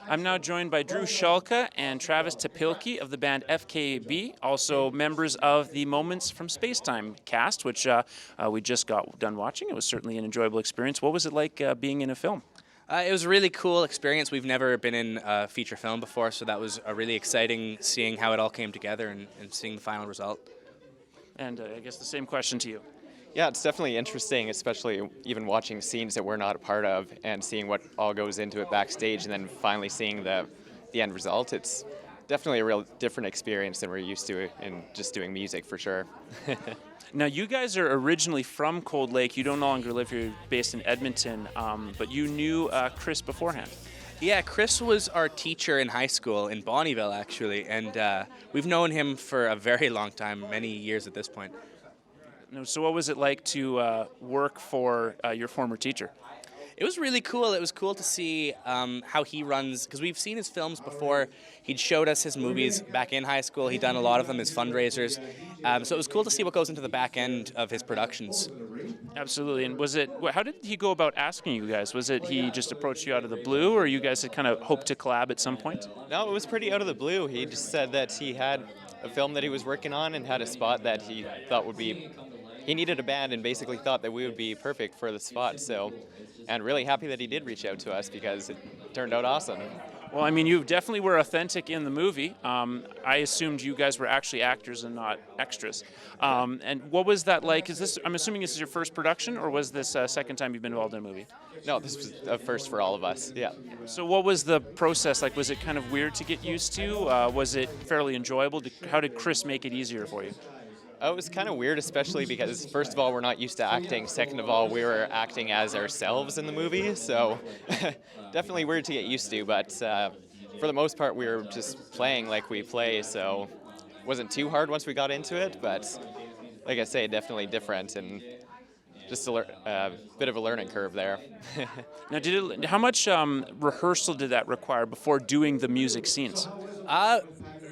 I'm now joined by Drew Shulka and Travis Topilki of the band FKB, also members of the Moments from Spacetime cast, which we just got done watching. It was certainly an enjoyable experience. What was it like being in a film? It was a really cool experience. We've never been in a feature film before, so that was really exciting seeing how it all came together and seeing the final result. And I guess the same question to you. Yeah, it's definitely interesting, especially even watching scenes that we're not a part of and seeing what all goes into it backstage and then finally seeing the end result. It's definitely a real different experience than we're used to in just doing music, for sure. Now, you guys are originally from Cold Lake. You don't no longer live here, based in Edmonton, but you knew Chris beforehand. Yeah, Chris was our teacher in high school in Bonnyville, actually, and we've known him for a very long time, many years at this point. So what was it like to work for your former teacher? It was really cool. It was cool to see how he runs, because we've seen his films before. He'd showed us his movies back in high school. He'd done a lot of them as fundraisers. So it was cool to see what goes into the back end of his productions. Absolutely. And how did he go about asking you guys? Was it he just approached you out of the blue, or you guys had kind of hoped to collab at some point? No, it was pretty out of the blue. He just said that he had a film that he was working on and had a spot that he thought would be... He needed a band and basically thought that we would be perfect for the spot. And really happy that he did reach out to us because it turned out awesome. Well, I mean, you definitely were authentic in the movie. I assumed you guys were actually actors and not extras. And what was that like? I'm assuming this is your first production, or was this second time you've been involved in a movie? No, this was a first for all of us, yeah. So what was the process like? Was it kind of weird to get used to? Was it fairly enjoyable? How did Chris make it easier for you? It was kind of weird, especially because, first of all, we're not used to acting. Second of all, we were acting as ourselves in the movie, so definitely weird to get used to. But for the most part, we were just playing like we play, so it wasn't too hard once we got into it. But like I say, definitely different and just a bit of a learning curve there. Now, how much rehearsal did that require before doing the music scenes?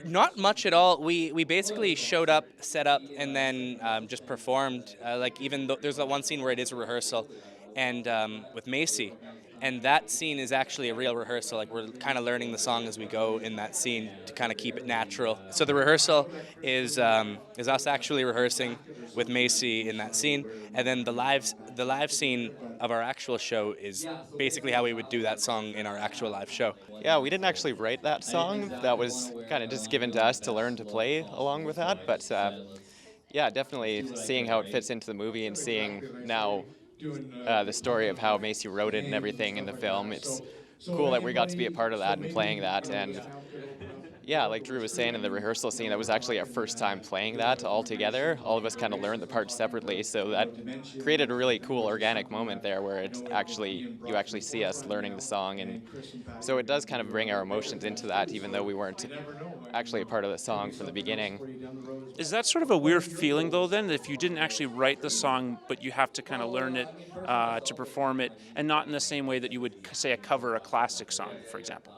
Not much at all. We basically showed up, set up, and then just performed. Like, even though there's that one scene where it is a rehearsal, and with Macy, and that scene is actually a real rehearsal. Like, we're kind of learning the song as we go in that scene to kind of keep it natural. So the rehearsal is us actually rehearsing with Macy in that scene, and then the live scene of our actual show is basically how we would do that song in our actual live show. Yeah, we didn't actually write that song. That was kind of just given to us to learn to play along with that. But yeah, definitely seeing how it fits into the movie and seeing now the story of how Macy wrote it and everything in the film. It's cool that we got to be a part of that and playing that. And yeah, like Drew was saying in the rehearsal scene, that was actually our first time playing that all together. All of us kind of learned the parts separately, so that created a really cool organic moment there where you actually see us learning the song, and so it does kind of bring our emotions into that, even though we weren't actually a part of the song from the beginning. Is that sort of a weird feeling, though, then, that if you didn't actually write the song, but you have to kind of learn it to perform it, and not in the same way that you would, say, cover a classic song, for example?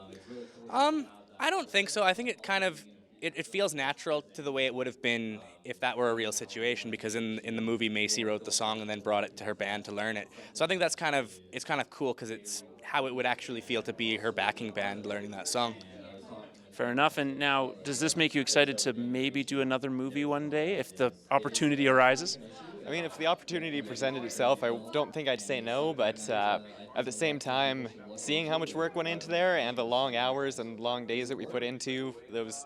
I don't think so. I think it kind of it feels natural to the way it would have been if that were a real situation, because in the movie Macy wrote the song and then brought it to her band to learn it. So I think it's kind of cool because it's how it would actually feel to be her backing band learning that song. Fair enough. And now, does this make you excited to maybe do another movie one day if the opportunity arises? I mean, if the opportunity presented itself, I don't think I'd say no, but at the same time, seeing how much work went into there and the long hours and long days that we put into those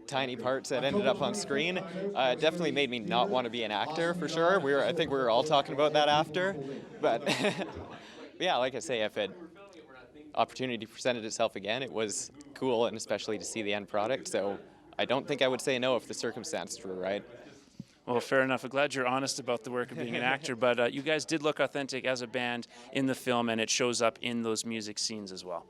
tiny parts that ended up on screen, it definitely made me not want to be an actor, for sure. I think we were all talking about that after, but yeah, like I say, if an opportunity presented itself again, it was cool, and especially to see the end product, so I don't think I would say no if the circumstances were right. Well, fair enough. I'm glad you're honest about the work of being an actor, but you guys did look authentic as a band in the film, and it shows up in those music scenes as well.